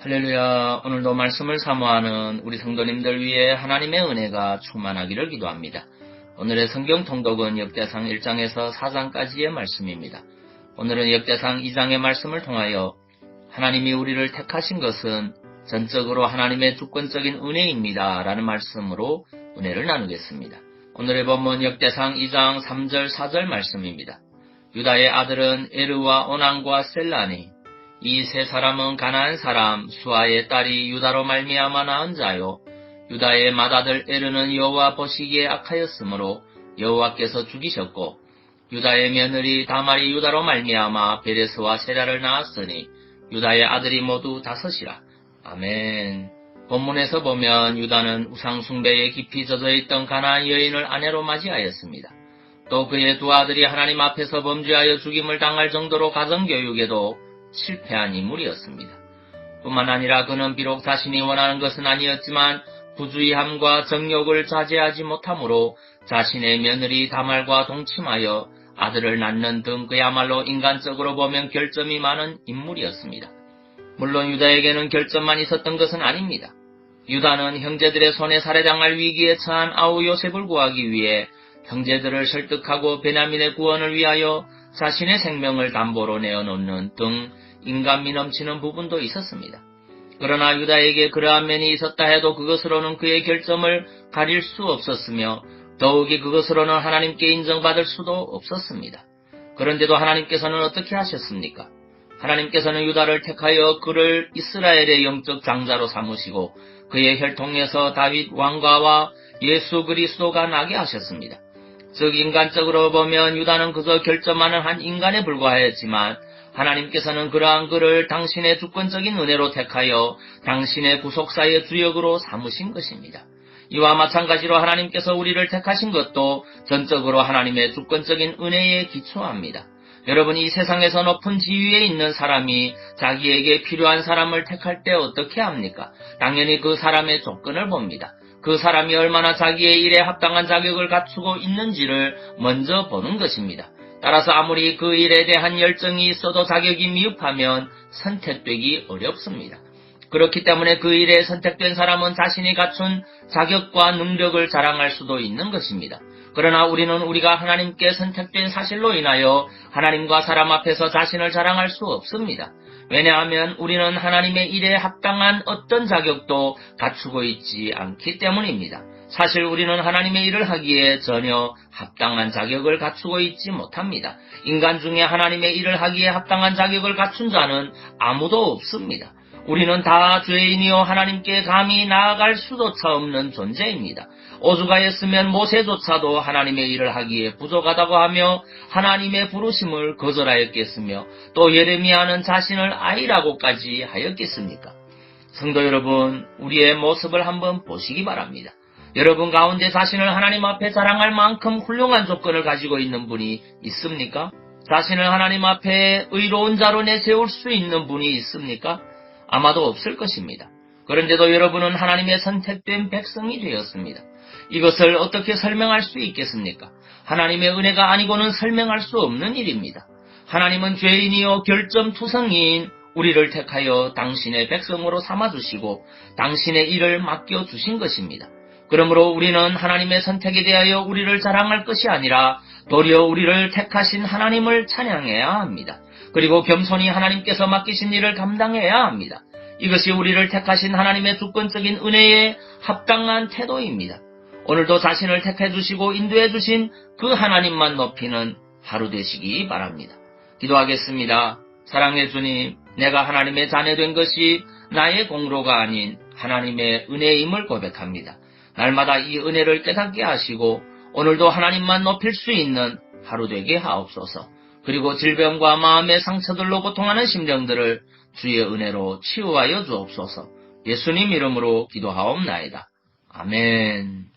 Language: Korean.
할렐루야. 오늘도 말씀을 사모하는 우리 성도님들 위해 하나님의 은혜가 충만하기를 기도합니다. 오늘의 성경 통독은 역대상 1장에서 4장까지의 말씀입니다. 오늘은 역대상 2장의 말씀을 통하여 하나님이 우리를 택하신 것은 전적으로 하나님의 주권적인 은혜입니다 라는 말씀으로 은혜를 나누겠습니다. 오늘의 본문 역대상 2장 3절 4절 말씀입니다. 유다의 아들은 에르와 오난과 셀라니 이 세 사람은 가나안 사람 수아의 딸이 유다로 말미암아 낳은 자요. 유다의 맏아들 에르는 여호와 보시기에 악하였으므로 여호와께서 죽이셨고 유다의 며느리 다말이 유다로 말미암아 베레스와 세라를 낳았으니 유다의 아들이 모두 5이라. 아멘. 본문에서 보면 유다는 우상 숭배에 깊이 젖어있던 가나안 여인을 아내로 맞이하였습니다. 또 그의 두 아들이 하나님 앞에서 범죄하여 죽임을 당할 정도로 가정교육에도 실패한 인물이었습니다. 뿐만 아니라 그는 비록 자신이 원하는 것은 아니었지만 부주의함과 정욕을 자제하지 못함으로 자신의 며느리 다말과 동침하여 아들을 낳는 등 그야말로 인간적으로 보면 결점이 많은 인물이었습니다. 물론 유다에게는 결점만 있었던 것은 아닙니다. 유다는 형제들의 손에 살해당할 위기에 처한 아우 요셉을 구하기 위해 형제들을 설득하고 베냐민의 구원을 위하여 자신의 생명을 담보로 내어놓는 등 인간미 넘치는 부분도 있었습니다. 그러나 유다에게 그러한 면이 있었다 해도 그것으로는 그의 결점을 가릴 수 없었으며 더욱이 그것으로는 하나님께 인정받을 수도 없었습니다. 그런데도 하나님께서는 어떻게 하셨습니까? 하나님께서는 유다를 택하여 그를 이스라엘의 영적 장자로 삼으시고 그의 혈통에서 다윗 왕가와 예수 그리스도가 나게 하셨습니다. 즉 인간적으로 보면 유다는 그저 결점 많은 한 인간에 불과하였지만 하나님께서는 그러한 그를 당신의 주권적인 은혜로 택하여 당신의 구속사의 주역으로 삼으신 것입니다. 이와 마찬가지로 하나님께서 우리를 택하신 것도 전적으로 하나님의 주권적인 은혜에 기초합니다. 여러분, 이 세상에서 높은 지위에 있는 사람이 자기에게 필요한 사람을 택할 때 어떻게 합니까? 당연히 그 사람의 조건을 봅니다. 그 사람이 얼마나 자기의 일에 합당한 자격을 갖추고 있는지를 먼저 보는 것입니다. 따라서 아무리 그 일에 대한 열정이 있어도 자격이 미흡하면 선택되기 어렵습니다. 그렇기 때문에 그 일에 선택된 사람은 자신이 갖춘 자격과 능력을 자랑할 수도 있는 것입니다. 그러나 우리는 우리가 하나님께 선택된 사실로 인하여 하나님과 사람 앞에서 자신을 자랑할 수 없습니다. 왜냐하면 우리는 하나님의 일에 합당한 어떤 자격도 갖추고 있지 않기 때문입니다. 사실 우리는 하나님의 일을 하기에 전혀 합당한 자격을 갖추고 있지 못합니다. 인간 중에 하나님의 일을 하기에 합당한 자격을 갖춘 자는 아무도 없습니다. 우리는 다 죄인이요 하나님께 감히 나아갈 수조차 없는 존재입니다. 오죽하였으면 모세조차도 하나님의 일을 하기에 부족하다고 하며 하나님의 부르심을 거절하였겠으며 또 예레미야는 자신을 아이라고까지 하였겠습니까? 성도 여러분, 우리의 모습을 한번 보시기 바랍니다. 여러분 가운데 자신을 하나님 앞에 자랑할 만큼 훌륭한 조건을 가지고 있는 분이 있습니까? 자신을 하나님 앞에 의로운 자로 내세울 수 있는 분이 있습니까? 아마도 없을 것입니다. 그런데도 여러분은 하나님의 선택된 백성이 되었습니다. 이것을 어떻게 설명할 수 있겠습니까? 하나님의 은혜가 아니고는 설명할 수 없는 일입니다. 하나님은 죄인이요 결점투성이인 우리를 택하여 당신의 백성으로 삼아주시고 당신의 일을 맡겨주신 것입니다. 그러므로 우리는 하나님의 선택에 대하여 우리를 자랑할 것이 아니라 도리어 우리를 택하신 하나님을 찬양해야 합니다. 그리고 겸손히 하나님께서 맡기신 일을 감당해야 합니다. 이것이 우리를 택하신 하나님의 주권적인 은혜에 합당한 태도입니다. 오늘도 자신을 택해 주시고 인도해 주신 그 하나님만 높이는 하루 되시기 바랍니다. 기도하겠습니다. 사랑해 주님, 내가 하나님의 자녀 된 것이 나의 공로가 아닌 하나님의 은혜임을 고백합니다. 날마다 이 은혜를 깨닫게 하시고 오늘도 하나님만 높일 수 있는 하루 되게 하옵소서. 그리고 질병과 마음의 상처들로 고통하는 심령들을 주의 은혜로 치유하여 주옵소서. 예수님 이름으로 기도하옵나이다. 아멘.